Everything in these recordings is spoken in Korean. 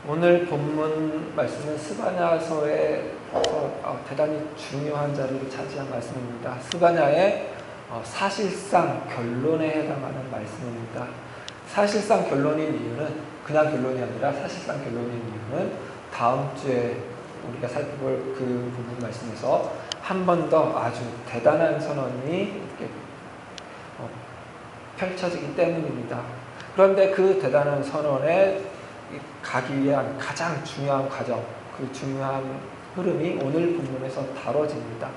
오늘 본문 말씀은 스바냐서의 대단히 중요한 자리를 차지한 말씀입니다. 스바냐의 사실상 결론에 해당하는 말씀입니다. 사실상 결론인 이유는 그냥 결론이 아니라 사실상 결론인 이유는 다음 주에 우리가 살펴볼 그 부분 말씀에서 한 번 더 아주 대단한 선언이 이렇게 펼쳐지기 때문입니다. 그런데 그 대단한 선언에 가기 위한 가장 중요한 과정, 그 중요한 흐름이 오늘 본문에서 다뤄집니다.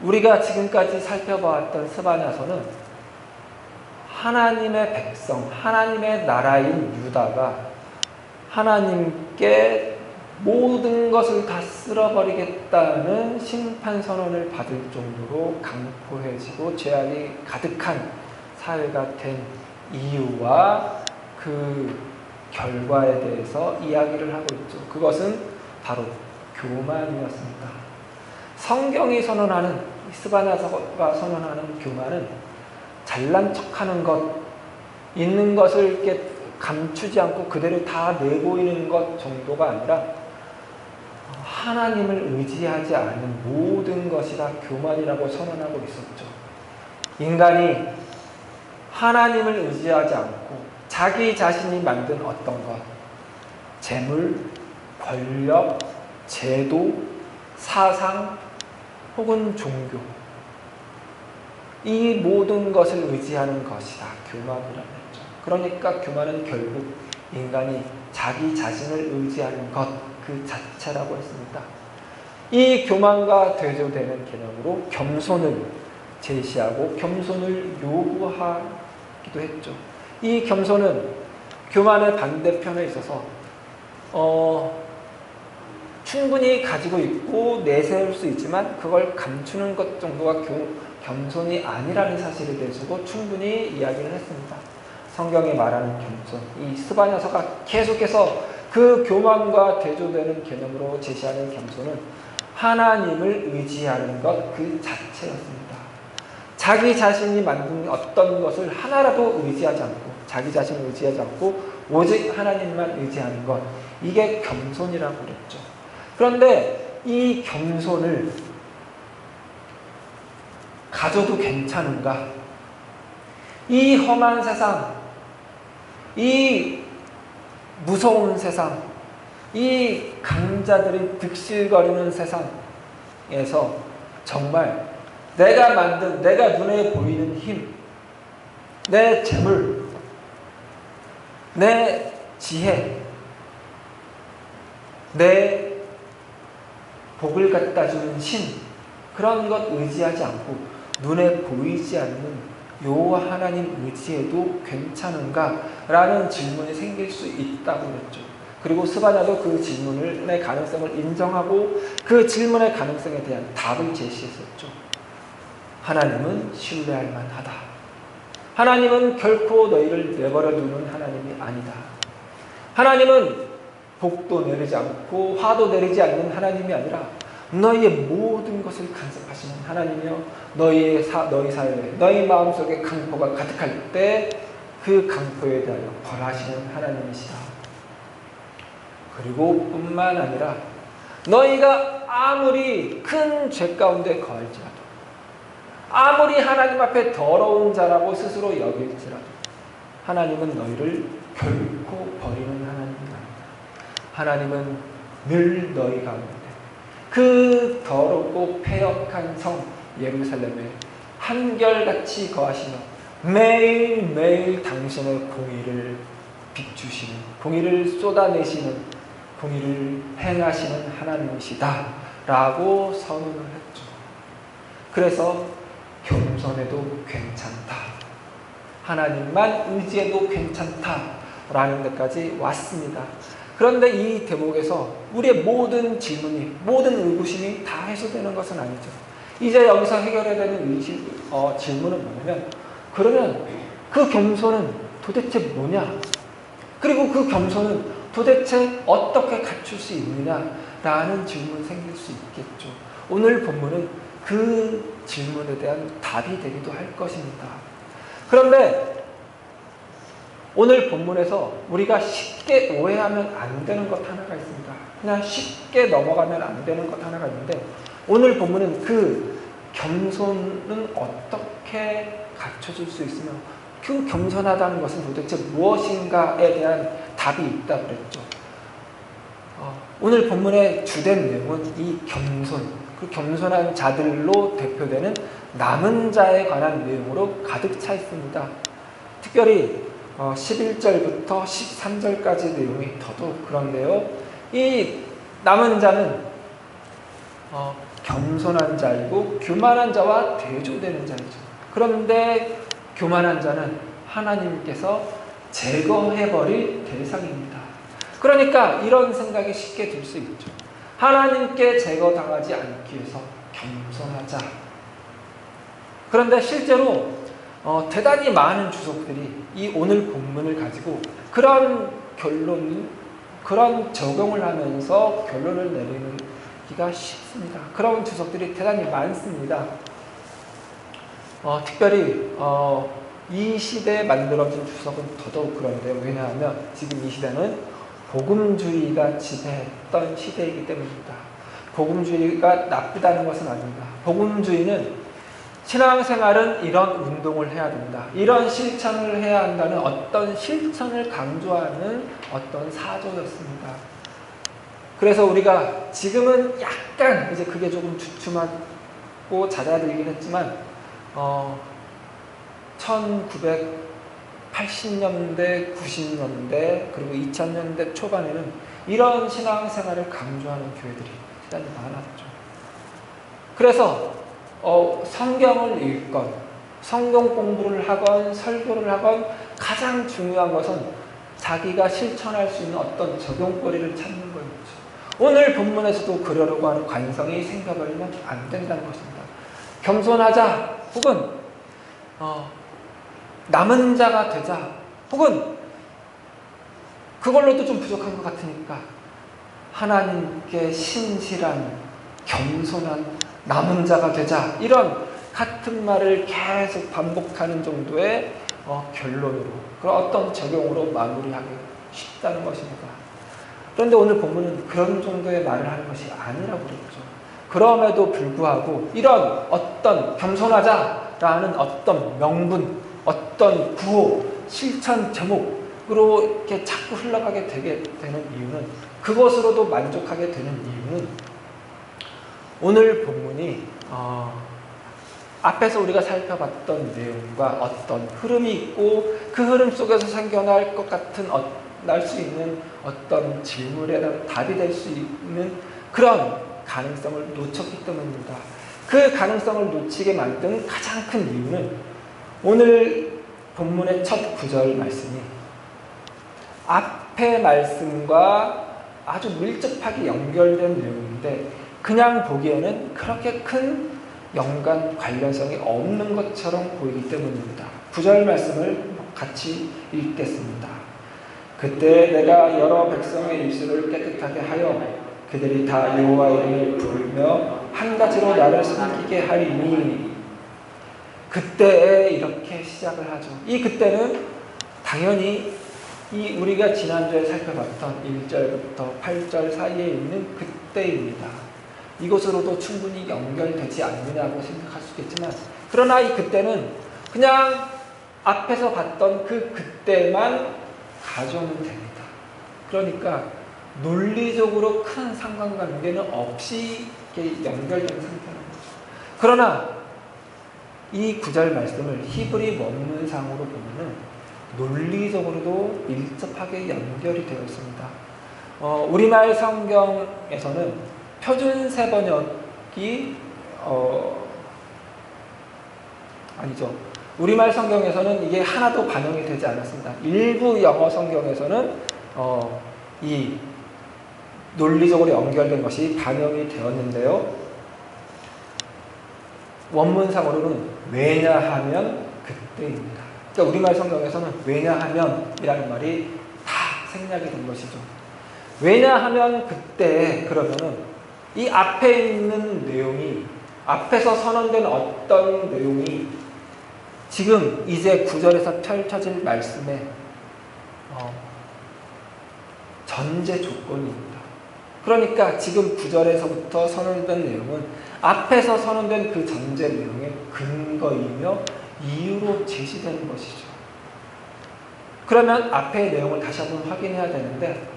우리가 지금까지 살펴보았던 스바냐서는 하나님의 백성, 하나님의 나라인 유다가 하나님께 모든 것을 다 쓸어버리겠다는 심판 선언을 받을 정도로 강포해지고 죄악이 가득한 사회가 된 이유와 그 결과에 대해서 이야기를 하고 있죠. 그것은 바로 교만이었습니다. 성경이 선언하는, 스바냐서가 선언하는 교만은 잘난 척하는 것, 있는 것을 이렇게 감추지 않고 그대로 다 내보이는 것 정도가 아니라 하나님을 의지하지 않은 모든 것이 다 교만이라고 선언하고 있었죠. 인간이 하나님을 의지하지 않고 자기 자신이 만든 어떤 것, 재물, 권력, 제도, 사상, 혹은 종교, 이 모든 것을 의지하는 것이다. 교만이라고 했죠. 그러니까 교만은 결국 인간이 자기 자신을 의지하는 것 그 자체라고 했습니다. 이 교만과 대조되는 개념으로 겸손을 제시하고 겸손을 요구하기도 했죠. 이 겸손은 교만의 반대편에 있어서 충분히 가지고 있고 내세울 수 있지만 그걸 감추는 것 정도가 겸손이 아니라는 사실에 대해서도 충분히 이야기를 했습니다. 성경이 말하는 겸손, 이 스바냐서가 계속해서 그 교만과 대조되는 개념으로 제시하는 겸손은 하나님을 의지하는 것 그 자체였습니다. 자기 자신이 만든 어떤 것을 하나라도 의지하지 않고 자기 자신을 의지하지 않고 오직 하나님만 의지하는 것, 이게 겸손이라고 그랬죠. 그런데 이 겸손을 가져도 괜찮은가? 이 험한 세상, 이 무서운 세상, 이 강자들이 득실거리는 세상에서 정말 내가 만든, 내가 눈에 보이는 힘, 내 재물, 내 지혜, 내 복을 갖다 주는 신, 그런 것 의지하지 않고 눈에 보이지 않는 요 하나님 의지해도 괜찮은가? 라는 질문이 생길 수 있다고 그랬죠. 그리고 스바냐도 그 질문의 가능성을 인정하고 그 질문의 가능성에 대한 답을 제시했었죠. 하나님은 신뢰할 만하다. 하나님은 결코 너희를 내버려 두는 하나님이 아니다. 하나님은 복도 내리지 않고 화도 내리지 않는 하나님이 아니라 너희의 모든 것을 간섭하시는 하나님이여, 너희 사회에, 너희 마음속에 강포가 가득할 때 그 강포에 대하여 벌하시는 하나님이시다. 그리고 뿐만 아니라 너희가 아무리 큰 죄 가운데 거할지라도, 아무리 하나님 앞에 더러운 자라고 스스로 여길지라도 하나님은 너희를 결코 버리는 하나님이 아니다. 하나님은 늘 너희 가운데 그 더럽고 패역한 성 예루살렘에 한결같이 거하시며 매일매일 당신의 공의를 비추시는, 공의를 쏟아내시는, 공의를 행하시는 하나님이시다 라고 선언을 했죠. 그래서 겸손해도 괜찮다, 하나님만 의지해도 괜찮다 라는 데까지 왔습니다. 그런데 이 대목에서 우리의 모든 질문이, 모든 의구심이 다 해소되는 것은 아니죠. 이제 여기서 해결해야 되는 질문은 뭐냐면, 그러면 그 겸손은 도대체 뭐냐? 그리고 그 겸손은 도대체 어떻게 갖출 수 있느냐라는 질문이 생길 수 있겠죠. 오늘 본문은 그 질문에 대한 답이 되기도 할 것입니다. 그런데 오늘 본문에서 우리가 쉽게 오해하면 안 되는 것 하나가 있습니다. 그냥 쉽게 넘어가면 안 되는 것 하나가 있는데, 오늘 본문은 그 겸손은 어떻게 갖춰줄 수 있으며 그 겸손하다는 것은 도대체 무엇인가에 대한 답이 있다고 그랬죠. 오늘 본문의 주된 내용은 이 겸손, 그 겸손한 자들로 대표되는 남은 자에 관한 내용으로 가득 차 있습니다. 특별히 11절부터 13절까지 내용이 더더욱 그런데요. 이 남은 자는 겸손한 자이고 교만한 자와 대조되는 자이죠. 그런데 교만한 자는 하나님께서 제거해버릴 대상입니다. 그러니까 이런 생각이 쉽게 들 수 있죠. 하나님께 제거당하지 않기 위해서 겸손하자. 그런데 실제로 대단히 많은 주석들이 이 오늘 본문을 가지고 그런 적용을 하면서 결론을 내리기가 쉽습니다. 그런 주석들이 대단히 많습니다. 특별히 이 시대에 만들어진 주석은 더더욱 그런데요. 왜냐하면 지금 이 시대는 복음주의가 지배했던 시대이기 때문입니다. 복음주의가 나쁘다는 것은 아닙니다. 복음주의는 신앙생활은 이런 운동을 해야 된다, 이런 실천을 해야 한다는 어떤 실천을 강조하는 어떤 사조였습니다. 그래서 우리가 지금은 약간 이제 그게 조금 주춤하고 잦아들긴 했지만 1980년대, 90년대 그리고 2000년대 초반에는 이런 신앙생활을 강조하는 교회들이 대단히 많았죠. 그래서 성경을 읽건 성경 공부를 하건 설교를 하건 가장 중요한 것은 자기가 실천할 수 있는 어떤 적용거리를 찾는 거였죠. 오늘 본문에서도 그러려고 하는 관성이 생겨버리면 안 된다는 것입니다. 겸손하자, 혹은 남은 자가 되자, 혹은 그걸로도 좀 부족한 것 같으니까 하나님께 신실한 겸손한 남은 자가 되자, 이런 같은 말을 계속 반복하는 정도의 결론으로, 그런 어떤 적용으로 마무리하기 쉽다는 것입니다. 그런데 오늘 본문은 그런 정도의 말을 하는 것이 아니라고 그랬죠. 그럼에도 불구하고 이런 어떤 겸손하자라는 어떤 명분, 어떤 구호, 실천 제목으로 이렇게 자꾸 흘러가게 되는 이유는, 그것으로도 만족하게 되는 이유는 오늘 본문이 앞에서 우리가 살펴봤던 내용과 어떤 흐름이 있고 그 흐름 속에서 생겨날 것 같은 날 수 있는 어떤 질문에 대한 답이 될 수 있는 그런 가능성을 놓쳤기 때문입니다. 그 가능성을 놓치게 만든 가장 큰 이유는 오늘 본문의 첫 구절 말씀이 앞의 말씀과 아주 밀접하게 연결된 내용인데 그냥 보기에는 그렇게 큰 연관 관련성이 없는 것처럼 보이기 때문입니다. 9절 말씀을 같이 읽겠습니다. 그때 내가 여러 백성의 입술을 깨끗하게 하여 그들이 다 여호와 이름을 부르며 한 가지로 나를 섬기게 하리니. 그때에 이렇게 시작을 하죠. 이 그때는 당연히 이 우리가 지난주에 살펴봤던 1절부터 8절 사이에 있는 그때입니다. 이것으로도 충분히 연결되지 않느냐고 생각할 수 있겠지만, 그러나 이 그때는 그냥 앞에서 봤던 그 그때만 가져오면 됩니다. 그러니까 논리적으로 큰 상관관계는 없이 이렇게 연결된 상태라는 거죠. 그러나 이 구절 말씀을 히브리 원문상으로 보면은 논리적으로도 밀접하게 연결이 되어 있습니다. 우리말 성경에서는 표준 세번역이 아니죠. 우리말 성경에서는 이게 하나도 반영이 되지 않았습니다. 일부 영어 성경에서는 이 논리적으로 연결된 것이 반영이 되었는데요. 원문상으로는 왜냐하면 그때입니다. 그러니까 우리말 성경에서는 왜냐하면이라는 말이 다 생략이 된 것이죠. 왜냐하면 그때, 그러면은 이 앞에 있는 내용이, 앞에서 선언된 어떤 내용이 지금 이제 9절에서 펼쳐질 말씀에 전제 조건입니다. 그러니까 지금 9절에서부터 선언된 내용은 앞에서 선언된 그 전제 내용의 근거이며 이유로 제시되는 것이죠. 그러면 앞의 내용을 다시 한번 확인해야 되는데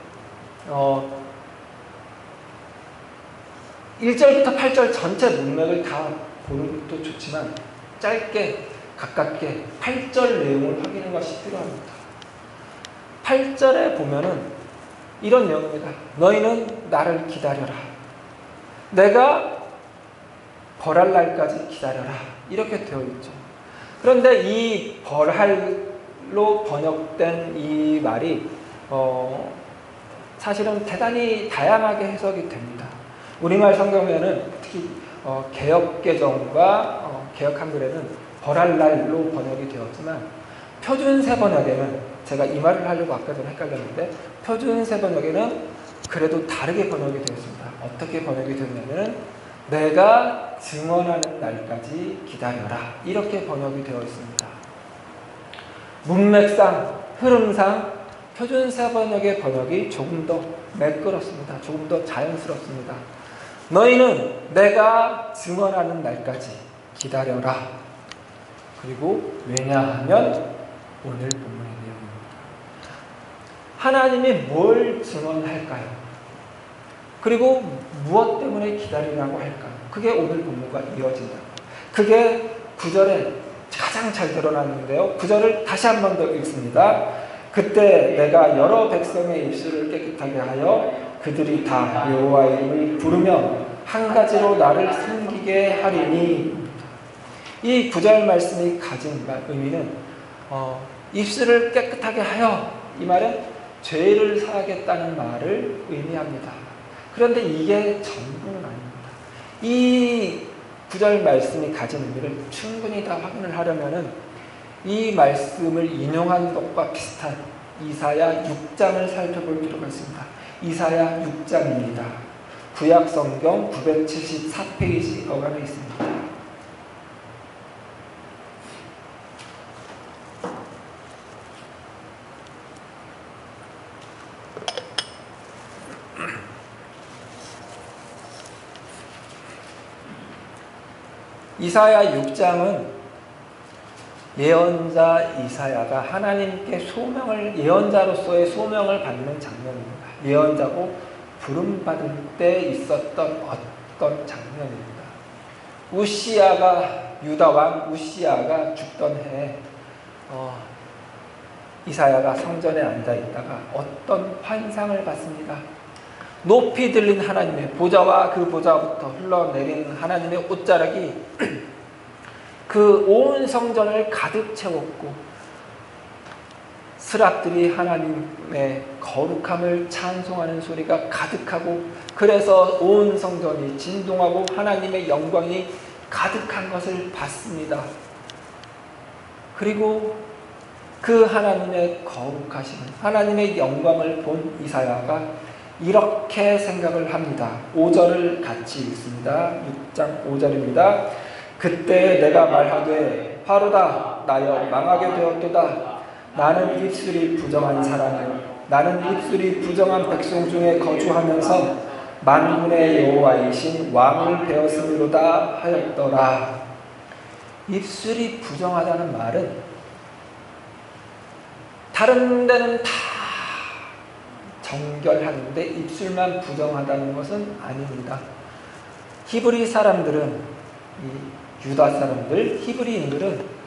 1절부터 8절 전체 문맥을 다 보는 것도 좋지만 짧게 가깝게 8절 내용을 확인하는 것이 필요합니다. 8절에 보면은 이런 내용입니다. 너희는 나를 기다려라. 내가 벌할 날까지 기다려라. 이렇게 되어 있죠. 그런데 이 벌할로 번역된 이 말이 사실은 대단히 다양하게 해석이 됩니다. 우리말 성경에는 특히 개역개정과 개역 한글에는 벌할 날로 번역이 되었지만 표준세 번역에는 제가 이 말을 하려고 아까 좀 헷갈렸는데 표준세 번역에는 그래도 다르게 번역이 되었습니다. 어떻게 번역이 되었냐면 내가 증언하는 날까지 기다려라 이렇게 번역이 되어 있습니다. 문맥상 흐름상 표준세 번역의 번역이 조금 더 매끄럽습니다. 조금 더 자연스럽습니다. 너희는 내가 증언하는 날까지 기다려라. 그리고 왜냐하면 오늘 본문의 내용입니다. 하나님이 뭘 증언할까요? 그리고 무엇 때문에 기다리라고 할까요? 그게 오늘 본문과 이어진다. 그게 9절에 가장 잘 드러났는데요. 9절을 다시 한 번 더 읽습니다. 그때 내가 여러 백성의 입술을 깨끗하게 하여 그들이 다 여호와의 이름을 부르며 한 가지로 나를 섬기게 하리니. 이 9절 말씀이 가진 의미는 입술을 깨끗하게 하여, 이 말은 죄를 사하겠다는 말을 의미합니다. 그런데 이게 전부는 아닙니다. 이 9절 말씀이 가진 의미를 충분히 다 확인을 하려면은 이 말씀을 인용한 것과 비슷한 이사야 6장을 살펴볼 필요가 있습니다. 이사야 6장입니다. 구약 성경 974페이지 어간에 있습니다. 이사야 6장은 예언자 이사야가 하나님께 예언자로서의 소명을 받는 장면입니다. 예언자고 부름받을 때 있었던 어떤 장면입니다. 유다 왕 우시야가 죽던 해에 이사야가 성전에 앉아 있다가 어떤 환상을 봤습니다. 높이 들린 하나님의 보좌와 그 보좌부터 흘러내리는 하나님의 옷자락이 그 온 성전을 가득 채웠고 스랍들이 하나님의 거룩함을 찬송하는 소리가 가득하고, 그래서 온 성전이 진동하고 하나님의 영광이 가득한 것을 봤습니다. 그리고 그 하나님의 거룩하신 하나님의 영광을 본 이사야가 이렇게 생각을 합니다. 5절을 같이 읽습니다. 6장 5절입니다. 그때 내가 말하되 화로다 나여 망하게 되었도다. 나는 입술이 부정한 사람이요 나는 입술이 부정한 백성 중에 거주하면서 만군의 여호와이신 왕을 배웠음이로다 하였더라. 입술이 부정하다는 말은 다른 데는 다 정결하는데 입술만 부정하다는 것은 아닙니다. 히브리 사람들은, 이 유다 사람들, 히브리인들은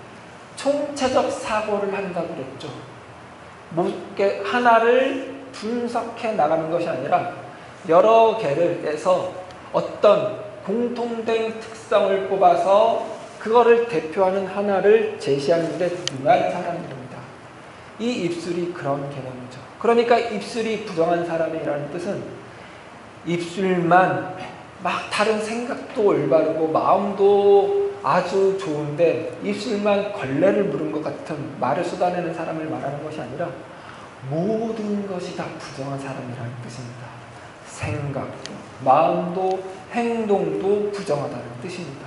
총체적 사고를 한다고 그랬죠. 하나를 분석해 나가는 것이 아니라 여러 개를해서 어떤 공통된 특성을 뽑아서 그거를 대표하는 하나를 제시하는 데 능한 사람들입니다. 이 입술이 그런 개념이죠. 그러니까 입술이 부정한 사람이라는 뜻은 입술만 막 다른 생각도 올바르고 마음도 아주 좋은데 입술만 걸레를 물은 것 같은 말을 쏟아내는 사람을 말하는 것이 아니라 모든 것이 다 부정한 사람이라는 뜻입니다. 생각도, 마음도, 행동도 부정하다는 뜻입니다.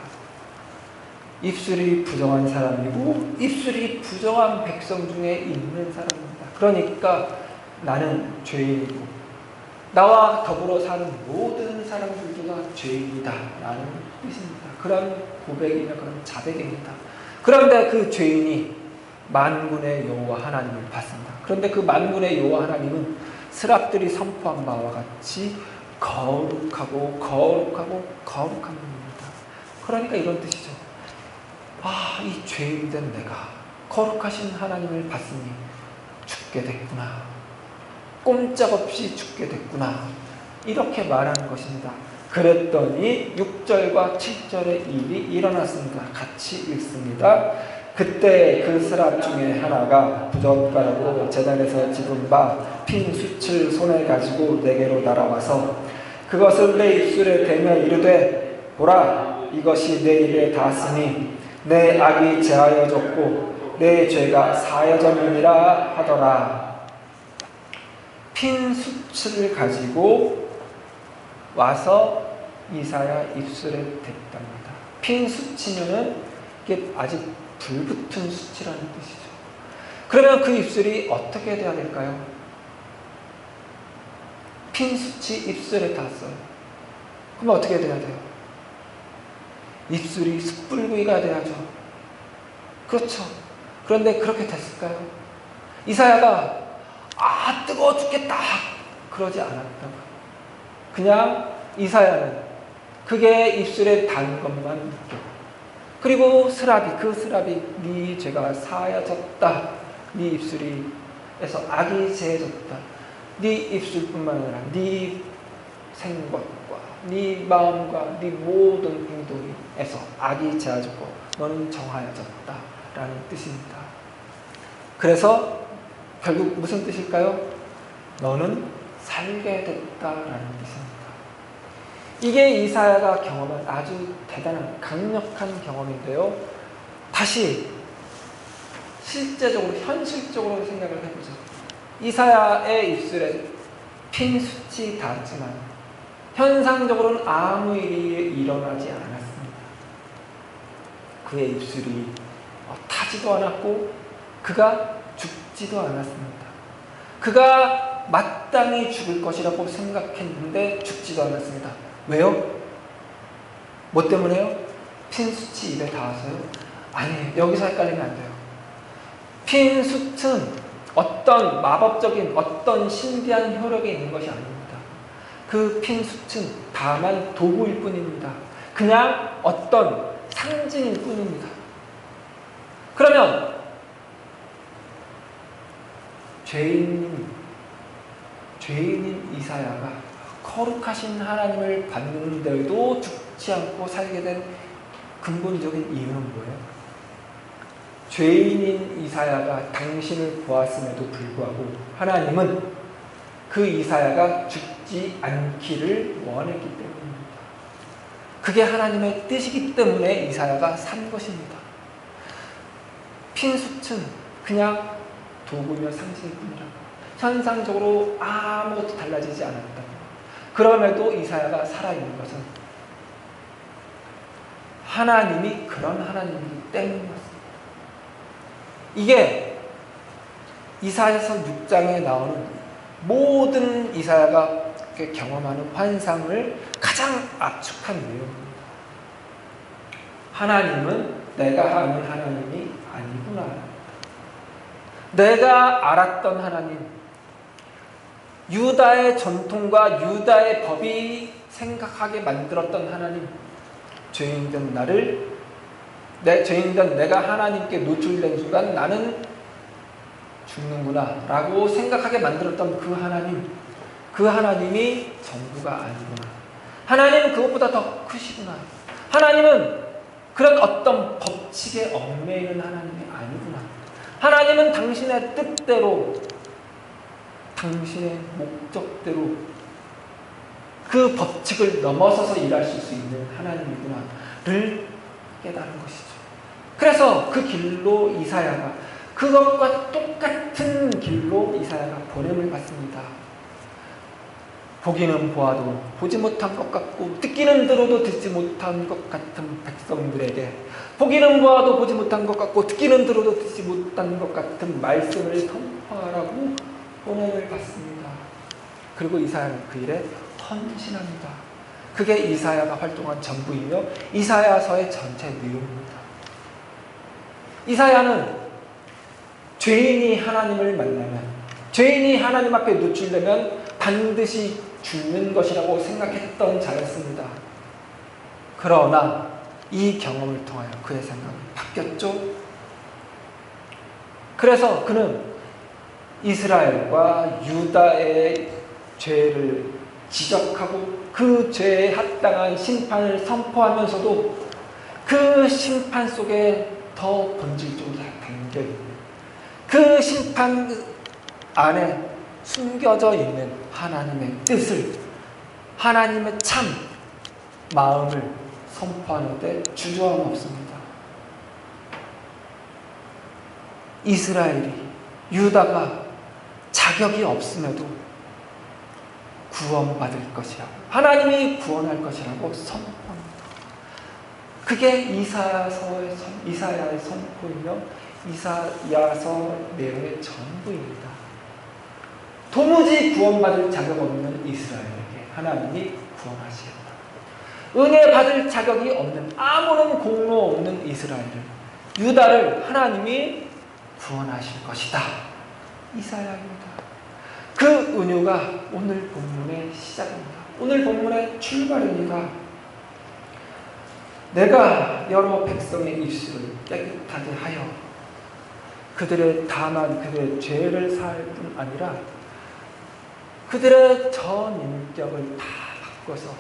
입술이 부정한 사람이고 입술이 부정한 백성 중에 있는 사람입니다. 그러니까 나는 죄인이고 나와 더불어 사는 모든 사람들도 다 죄인이다 라는 뜻입니다. 그런 고백이며 그런 자백입니다. 그런데 그 죄인이 만군의 여호와 하나님을 봤습니다. 그런데 그 만군의 여호와 하나님은 스랍들이 선포한 바와 같이 거룩하고 거룩하고 거룩한 분입니다. 그러니까 이런 뜻이죠. 이 죄인된 내가 거룩하신 하나님을 봤으니 죽게 됐구나. 꼼짝없이 죽게 됐구나. 이렇게 말하는 것입니다. 그랬더니 6절과 7절의 일이 일어났습니다. 같이 읽습니다. 그때 그 스랍 중에 하나가 부젓가락으로 제단에서 집은 바 핀 숯을 손에 가지고 내게로 날아와서 그것을 내 입술에 대며 이르되 보라 이것이 내 입에 닿았으니 내 악이 제하여졌고 내 죄가 사하여졌느니라 하더라. 핀 숯을 가지고 와서 이사야 입술에 댔답니다. 핀 숯이면은 이게 아직 불붙은 숯이라는 뜻이죠. 그러면 그 입술이 어떻게 돼야 될까요? 핀 숯이 입술에 닿았어요. 그럼 어떻게 돼야 돼요? 입술이 숯불구이가 돼야죠. 그렇죠. 그런데 그렇게 됐을까요? 이사야가 뜨거워 죽겠다 그러지 않았다고. 그냥 이사야는 그게 입술에 닿은 것만 느꼈고, 그리고 그 스랍이 네 죄가 사하여졌다, 네 입술이에서 악이 제해졌다, 네 입술뿐만 아니라 네 생각과 네 마음과 네 모든 행동에서 악이 제하졌고 너는 정하여졌다 라는 뜻입니다. 그래서 결국 무슨 뜻일까요? 너는 살게 됐다라는 뜻입니다. 이게 이사야가 경험한 아주 대단한 강력한 경험인데요. 다시 실제적으로 현실적으로 생각을 해보죠. 이사야의 입술에 핀 숯이 닿았지만 현상적으로는 아무 일이 일어나지 않았습니다. 그의 입술이 타지도 않았고 그가 죽지도 않았습니다. 그가 마땅히 죽을 것이라고 생각했는데 죽지도 않았습니다. 왜요? 뭐 때문에요? 핀 숯이 입에 닿아서요? 아니에요. 여기서 헷갈리면 안 돼요. 핀 숯은 어떤 마법적인 어떤 신비한 효력이 있는 것이 아닙니다. 그 핀 숯은 다만 도구일 뿐입니다. 그냥 어떤 상징일 뿐입니다. 그러면 죄인인 이사야가 거룩하신 하나님을 봤는데도 죽지 않고 살게 된 근본적인 이유는 뭐예요? 죄인인 이사야가 당신을 보았음에도 불구하고 하나님은 그 이사야가 죽지 않기를 원했기 때문입니다. 그게 하나님의 뜻이기 때문에 이사야가 산 것입니다. 핀 숯은 그냥 도구며 상징일 뿐이라고, 현상적으로 아무것도 달라지지 않았다. 그럼에도 이사야가 살아있는 것은 하나님이 그런 하나님이기 때문이었습니다. 이게 이사야서 6장에 나오는 모든 이사야가 경험하는 환상을 가장 압축한 내용입니다. 하나님은 내가 아는 하나님이 아니구나. 내가 알았던 하나님, 유다의 전통과 유다의 법이 생각하게 만들었던 하나님, 죄인된 내가 하나님께 노출된 순간 나는 죽는구나 라고 생각하게 만들었던 그 하나님이 전부가 아니구나. 하나님은 그것보다 더 크시구나. 하나님은 그런 어떤 법칙에 얽매이는 하나님이 아니구나. 하나님은 당신의 뜻대로, 당신의 목적대로 그 법칙을 넘어서서 일하실 수 있는 하나님이구나를 깨달은 것이죠. 그래서 그 길로 이사야가, 그것과 똑같은 길로 이사야가 보냄을 받습니다. 보기는 보아도 보지 못한 것 같고 듣기는 들어도 듣지 못한 것 같은 백성들에게 보기는 보아도 보지 못한 것 같고 듣기는 들어도 듣지 못한 것 같은 말씀을 선포하라고 권한을 받습니다. 그리고 이사야는 그 일에 헌신합니다. 그게 이사야가 활동한 전부이며 이사야서의 전체 내용입니다. 이사야는 죄인이 하나님을 만나면, 죄인이 하나님 앞에 노출되면 반드시 죽는 것이라고 생각했던 자였습니다. 그러나 이 경험을 통하여 그의 생각이 바뀌었죠. 그래서 그는 이스라엘과 유다의 죄를 지적하고 그 죄에 합당한 심판을 선포하면서도 그 심판 속에 더 본질적으로 담겨있는, 그 심판 안에 숨겨져 있는 하나님의 뜻을, 하나님의 참 마음을 선포하는데 주저함 없습니다. 이스라엘이, 유다가 자격이 없음에도 구원받을 것이라고, 하나님이 구원할 것이라고 선포합니다. 그게 이사야의 선포이며 이사야서 내용의 전부입니다. 도무지 구원받을 자격 없는 이스라엘에게 하나님이 구원하시겠다. 은혜 받을 자격이 없는, 아무런 공로 없는 이스라엘을, 유다를 하나님이 구원하실 것이다. 이사야입니다. 그 은유가 오늘 본문의 시작입니다. 오늘 본문의 출발입니다. 내가 여러 백성의 입술을 깨끗하게 하여 다만 그들의 죄를 사할 뿐 아니라 그들의 전 인격을 다 바꿔서,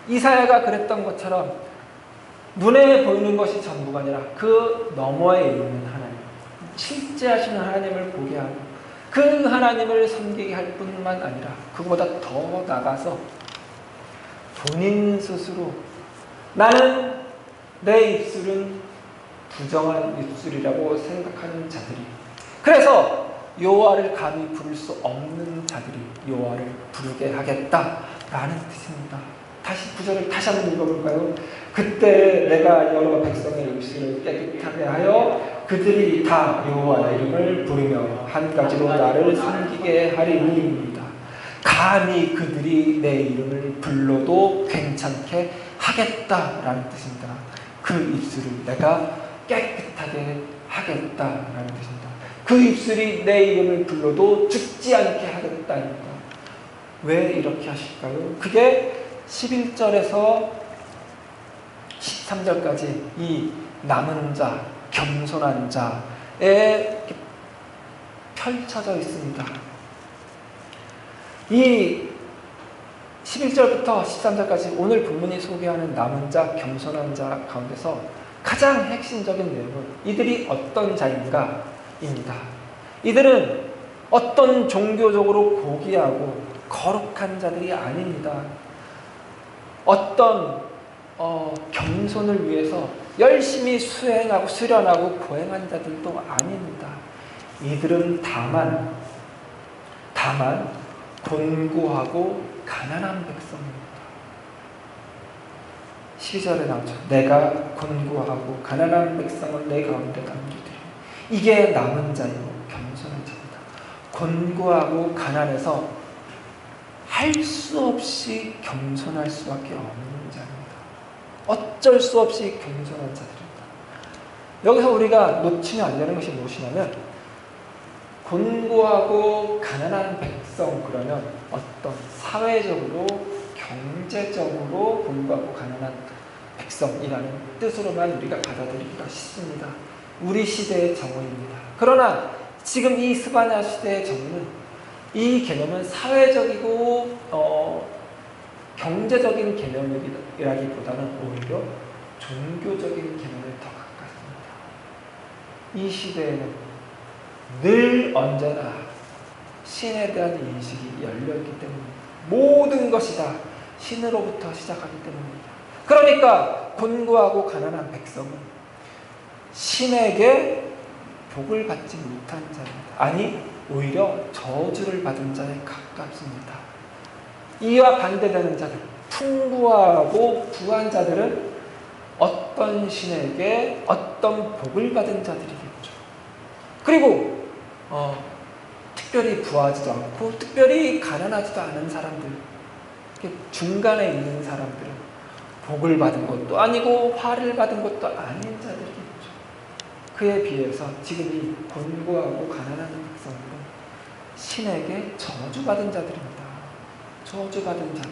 이사야가 그랬던 것처럼 눈에 보이는 것이 전부가 아니라 그 너머에 있는 하나님, 실제하시는 하나님을 보게 하고 그 하나님을 섬기게 할 뿐만 아니라 그보다 더 나아가서 본인 스스로 나는 내 입술은 부정한 입술이라고 생각하는 자들이, 그래서 여호와를 감히 부를 수 없는 자들이 여호와를 부르게 하겠다라는 뜻입니다. 다시 구절을 다시 한번 읽어볼까요? 그때 내가 여러 백성의 입술을 깨끗하게 하여 그들이 다 여호와의 이름을 부르며 한 가지로 나를 섬기게 하리니입니다. 감히 그들이 내 이름을 불러도 괜찮게 하겠다라는 뜻입니다. 그 입술을 내가 깨끗하게 하겠다라는 뜻입니다. 그 입술이 내 이름을 불러도 죽지 않게 하겠다입니다. 왜 이렇게 하실까요? 그게 11절에서 13절까지 이 남은 자, 겸손한 자에 펼쳐져 있습니다. 이 11절부터 13절까지 오늘 본문이 소개하는 남은 자, 겸손한 자 가운데서 가장 핵심적인 내용은 이들이 어떤 자인가입니다. 이들은 어떤 종교적으로 고귀하고 거룩한 자들이 아닙니다. 어떤 겸손을 위해서 열심히 수행하고 수련하고 고행한 자들도 아닙니다. 이들은 다만 곤고하고 가난한 백성입니다. 12절에 나오죠. 내가 곤고하고 가난한 백성을 내 가운데 남기리니. 이게 남은 자이고 겸손한 자입니다. 곤고하고 가난해서 할 수 없이 겸손할 수밖에 없는 자입니다. 어쩔 수 없이 겸손한 자들입니다. 여기서 우리가 놓치면 안 되는 것이 무엇이냐면, 곤고하고 가난한 백성, 그러면 어떤 사회적으로 경제적으로 곤고하고 가난한 백성이라는 뜻으로만 우리가 받아들이기가 쉽습니다. 우리 시대의 정의입니다. 그러나 지금 이 스바냐 시대의 정의는, 이 개념은 사회적이고 경제적인 개념이라기보다는 오히려 종교적인 개념에 더 가깝습니다. 이 시대에는 늘 언제나 신에 대한 인식이 열려있기 때문입니다. 모든 것이 다 신으로부터 시작하기 때문입니다. 그러니까 곤고하고 가난한 백성은 신에게 복을 받지 못한 자입니다. 아니, 오히려 저주를 받은 자에 가깝습니다. 이와 반대되는 자들, 풍부하고 부한 자들은 어떤 신에게 어떤 복을 받은 자들이겠죠. 그리고 특별히 부하지도 않고 특별히 가난하지도 않은 사람들, 중간에 있는 사람들은 복을 받은 것도 아니고 화를 받은 것도 아닌 자들이겠죠. 그에 비해서 지금 이 곤고하고 가난한 백성들은 신에게 저주받은 자들입니다. 저주받은 자들.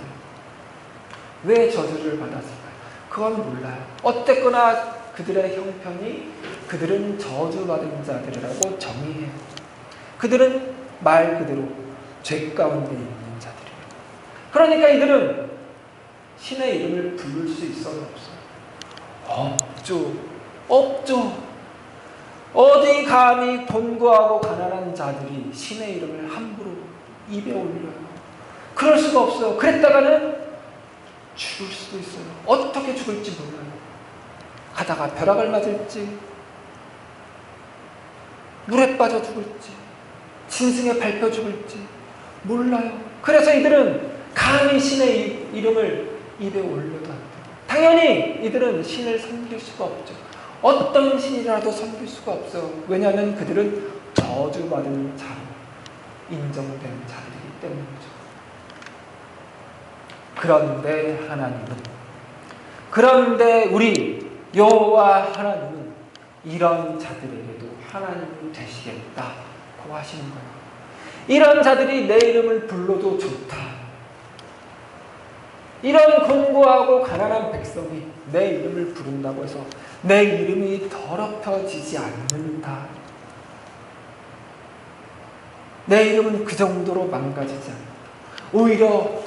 왜 저주를 받았을까요? 그건 몰라요. 어쨌거나 그들의 형편이 그들은 저주받은 자들이라고 정의해요. 그들은 말 그대로 죄 가운데 있는 자들이에요. 그러니까 이들은 신의 이름을 부를 수 있어요, 없어요? 없죠. 어디 감히 곤고하고 가난한 자들이 신의 이름을 함부로 입에 올려요. 그럴 수가 없어요. 그랬다가는 죽을 수도 있어요. 어떻게 죽을지 몰라요. 가다가 벼락을 맞을지, 물에 빠져 죽을지, 짐승에 밟혀 죽을지 몰라요. 그래서 이들은 감히 신의 이름을 입에 올려도 안 돼요. 당연히 이들은 신을 섬길 수가 없죠. 어떤 신이라도 섬길 수가 없어요. 왜냐하면 그들은 저주받은 자로 인정된 자들이기 때문이죠. 그런데 우리 여호와 하나님은 이런 자들에게도 하나님이 되시겠다고 하시는 거예요. 이런 자들이 내 이름을 불러도 좋다. 이런 곤고하고 가난한 백성이 내 이름을 부른다고 해서 내 이름이 더럽혀지지 않는다. 내 이름은 그 정도로 망가지지 않는다. 오히려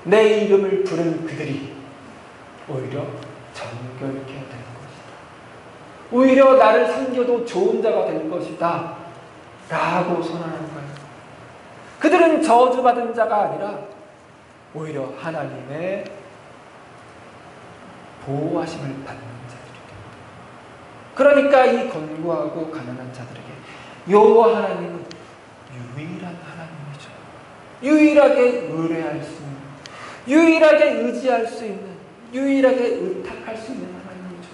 내 이름을 부른 그들이 오히려 정결케 될 것이다. 오히려 나를 섬겨도 좋은 자가 될 것이다. 라고 선언하는 거예요. 그들은 저주받은 자가 아니라 오히려 하나님의 보호하심을 받는 자들이다. 그러니까 이 곤고하고 가난한 자들에게 여호와 하나님은 유일한 하나님이죠. 유일하게 의뢰할 수 있는, 유일하게 의지할 수 있는, 유일하게 의탁할 수 있는 하나님이죠.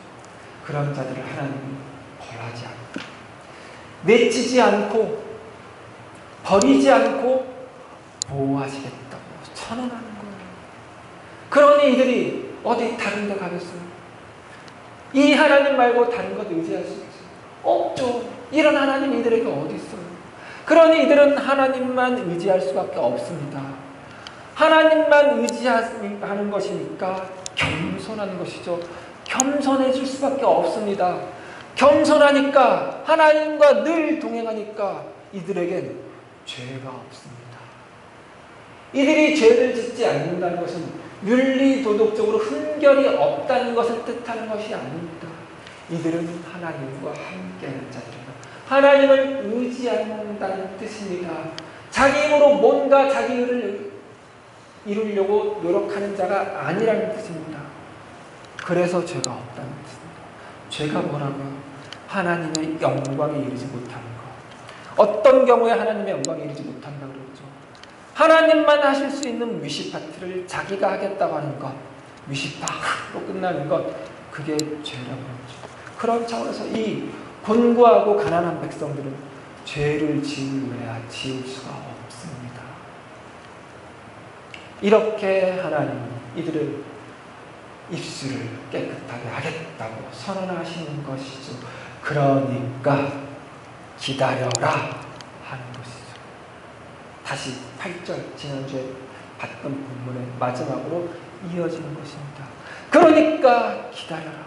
그런 자들을 하나님이 벌하지 않고, 내치지 않고, 버리지 않고 보호하시겠다고 선언하는 거예요. 그러니 이들이 어디 다른 데 가겠어요? 이 하나님 말고 다른 것 의지할 수 있어요? 없죠. 이런 하나님 이들에게 어디 있어요? 그러니 이들은 하나님만 의지할 수밖에 없습니다. 하나님만 의지하는 것이니까 겸손한 것이죠. 겸손해질 수밖에 없습니다. 겸손하니까, 하나님과 늘 동행하니까 이들에겐 죄가 없습니다. 이들이 죄를 짓지 않는다는 것은 윤리도덕적으로 흠결이 없다는 것을 뜻하는 것이 아닙니다. 이들은 하나님과 함께하는 자들입니다. 하나님을 의지한다는 뜻입니다. 자기 힘으로 뭔가 자기 일을 이루려고 노력하는 자가 아니라는 뜻입니다. 그래서 죄가 없다는 뜻입니다. 죄가 뭐라고요? 하나님의 영광에 이르지 못하는 것. 어떤 경우에 하나님의 영광에 이르지 못한다고 그러죠? 하나님만 하실 수 있는 뮤직 파트를 자기가 하겠다고 하는 것, 뮤직 파트로 끝나는 것, 그게 죄라고 그러죠. 그런 차원에서 이 곤고하고 가난한 백성들은 죄를 지을 수가 없습니다. 이렇게 하나님은 이들을 입술을 깨끗하게 하겠다고 선언하시는 것이죠. 그러니까 기다려라 하는 것이죠. 다시 8절, 지난주에 봤던 본문의 마지막으로 이어지는 것입니다. 그러니까 기다려라.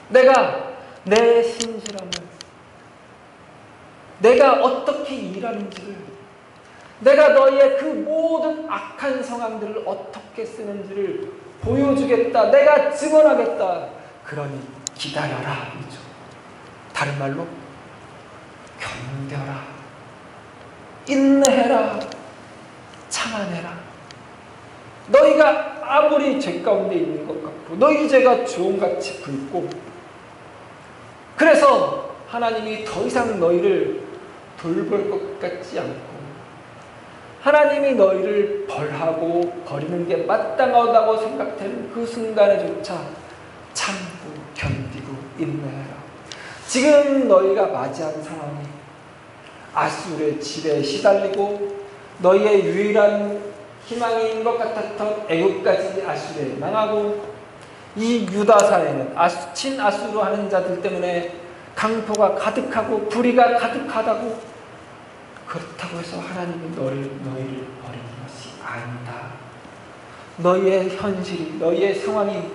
내가 내 신실함을, 내가 어떻게 일하는지를, 내가 너희의 그 모든 악한 상황들을 어떻게 쓰는지를 보여주겠다. 내가 증언하겠다. 그러니 기다려라. 이죠. 다른 말로 견뎌라. 인내해라. 참아내라. 너희가 아무리 죄 가운데 있는 것 같고 너희 죄가 주홍같이 붉고 그래서 하나님이 더 이상 너희를 돌볼 것 같지 않고 하나님이 너희를 벌하고 버리는 게 마땅하다고 생각되는 그 순간에조차 참고 견디고 인내해라. 지금 너희가 맞이한 상황이 아수르의 지배에 시달리고 너희의 유일한 희망인 것 같았던 애국까지 아수르에 망하고 이 유다 사회는 친아수르 하는 자들 때문에 강포가 가득하고 불의가 가득하다고, 그렇다고 해서 하나님이 너희를 버리는 것이 아니다. 너희의 현실이, 너희의 상황이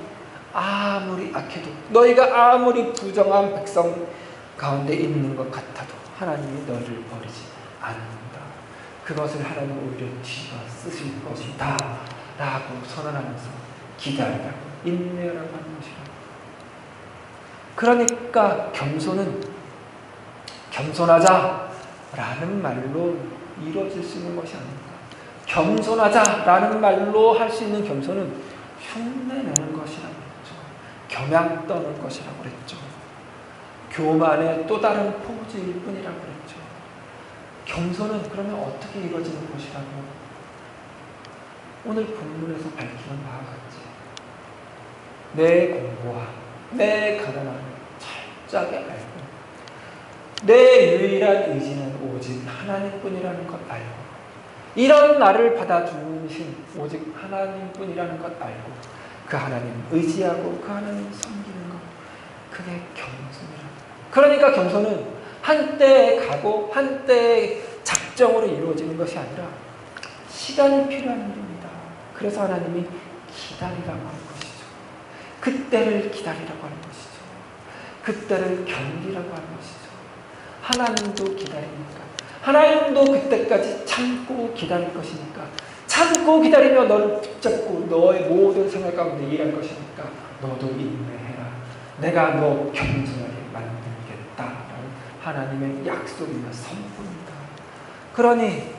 아무리 악해도, 너희가 아무리 부정한 백성 가운데 있는 것 같아도 하나님이 너희를 버리지 않는다. 그것을 하나님은 오히려 뒤집어 쓰실 것이다 라고 선언하면서 기다리라고, 인내라고 하는 것이라. 그러니까 겸손하자라는 말로 이루어질 수 있는 것이 아닙니다. 겸손하자라는 말로 할 수 있는 겸손은 흉내내는 것이라고 했죠. 겸양 떠는 것이라고 그랬죠. 교만의 또 다른 포즈일 뿐이라고 그랬죠. 겸손은 그러면 어떻게 이루어지는 것이라고 오늘 본문에서 밝히는 바와 같이 내 공고함, 내 가난함을 철저하게 알고 내 유일한 의지는 오직 하나님뿐이라는 것 알고 이런 나를 받아주신 오직 하나님뿐이라는 것 알고 그 하나님 의지하고 그 하나님 섬기는 것, 그게 겸손이라. 그러니까 겸손은 한때에 가고 한때의 작정으로 이루어지는 것이 아니라 시간이 필요한 일입니다. 그래서 하나님이 기다리라고 하는 것이죠. 그때를 기다리라고 하는 것이죠. 그때를 견디라고 하는 것이죠. 하나님도 기다리니까, 하나님도 그때까지 참고 기다릴 것이니까, 참고 기다리며 너를 붙잡고 너의 모든 생활 가운데 일할 것이니까 너도 인내해라. 내가 너 겸손하게 만들겠다라는 하나님의 약속이며 선포입니다. 그러니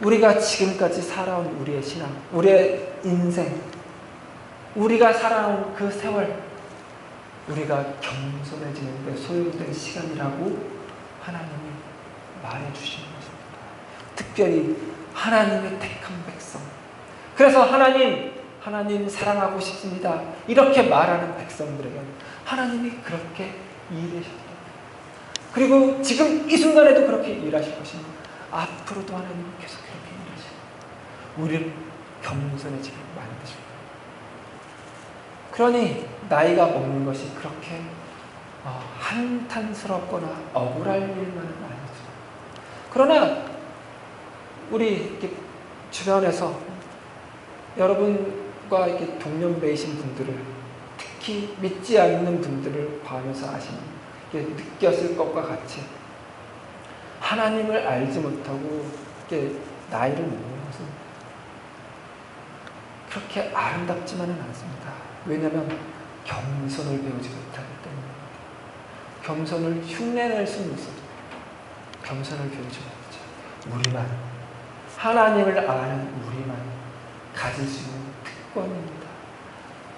우리가 지금까지 살아온 우리의 신앙, 우리의 인생, 우리가 살아온 그 세월, 우리가 겸손해지는 데 소요된 시간이라고 하나님이 말해주시는 것입니다. 특별히 하나님의 택한 백성, 그래서 하나님 사랑하고 싶습니다 이렇게 말하는 백성들에게 하나님이 그렇게 일하셨다. 그리고 지금 이 순간에도 그렇게 일하실 것입니다. 앞으로도 하나님은 계속 그렇게 일하시고 우리를 겸손해지게 만드십니다. 그러니 나이가 먹는 것이 그렇게 한탄스럽거나 억울할 일만은 아니죠. 그러나 우리 이렇게 주변에서 여러분과 이렇게 동년배이신 분들을, 특히 믿지 않는 분들을 봐면서 느꼈을 것과 같이 하나님을 알지 못하고 이렇게 나이를 먹는 것은 그렇게 아름답지만은 않습니다. 왜냐하면 겸손을 배우지 못하기 때문에. 겸손을 흉내낼 수는 있어도 겸손을 배우지 못하죠. 우리만, 하나님을 아는 우리만 가질 수 있는 특권입니다.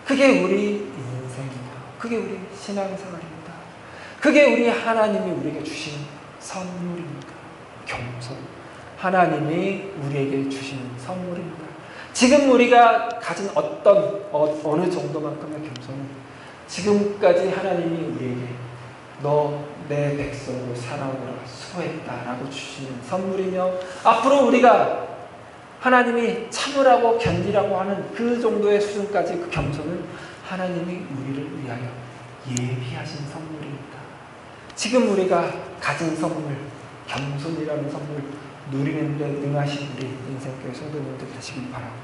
그게 우리 인생입니다. 그게 우리 신앙생활입니다. 그게 우리 하나님이 우리에게 주신 선물입니다. 겸손, 하나님이 우리에게 주신 선물입니다. 지금 우리가 가진 어느 정도만큼의 겸손은 지금까지 하나님이 우리에게 너 내 백성으로 살아오느라 수고했다라고 주시는 선물이며, 앞으로 우리가 하나님이 참으라고 견디라고 하는 그 정도의 수준까지 그 겸손은 하나님이 우리를 위하여 예비하신 선물입니다. 지금 우리가 가진 선물, 겸손이라는 선물 누리는 데 능하신 우리 인생교회 성도님들 되시길 바라고,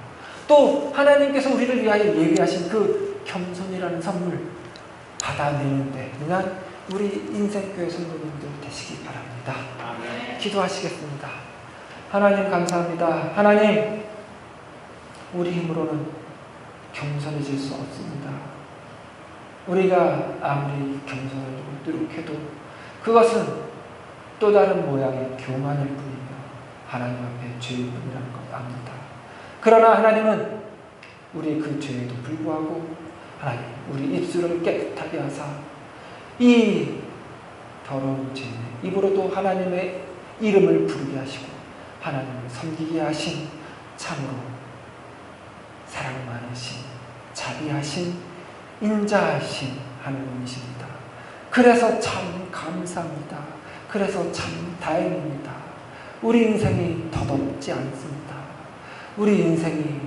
또 하나님께서 우리를 위하여 예비하신 그 겸손이라는 선물 받아내는 데 능한 우리 인생교회 성도님들 되시기 바랍니다. 아멘. 기도하시겠습니다. 하나님 감사합니다. 하나님, 우리 힘으로는 겸손해질 수 없습니다. 우리가 아무리 겸손을 노력해도 그것은 또 다른 모양의 교만일 뿐이며 하나님 앞에 죄일 뿐이라는 걸 압니다. 그러나 하나님은 우리 그 죄에도 불구하고 하나님 우리 입술을 깨끗하게 하사 이 더러운 죄 입으로도 하나님의 이름을 부르게 하시고 하나님을 섬기게 하신 참으로 사랑 많으신 자비하신 인자하신 하나님이십니다. 그래서 참 감사합니다. 그래서 참 다행입니다. 우리 인생이 더덥지 않습니다. 우리 인생이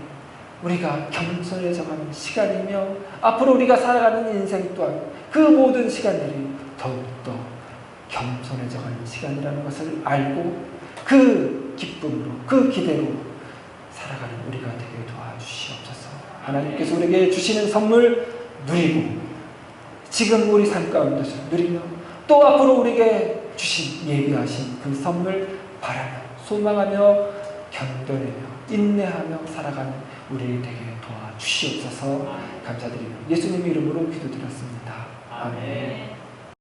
우리가 겸손해져가는 시간이며 앞으로 우리가 살아가는 인생 또한 그 모든 시간들이 더욱더 겸손해져가는 시간이라는 것을 알고 그 기쁨으로 그 기대로 살아가는 우리가 되게 도와주시옵소서. 하나님께서 우리에게 주시는 선물 누리고 지금 우리 삶 가운데서 누리며 또 앞으로 우리에게 주신 예비하신 그 선물 바라며 소망하며 견뎌내며 인내하며 살아가는 우리 되게 도와주시옵소서. 감사드리며 예수님의 이름으로 기도드렸습니다. 아멘.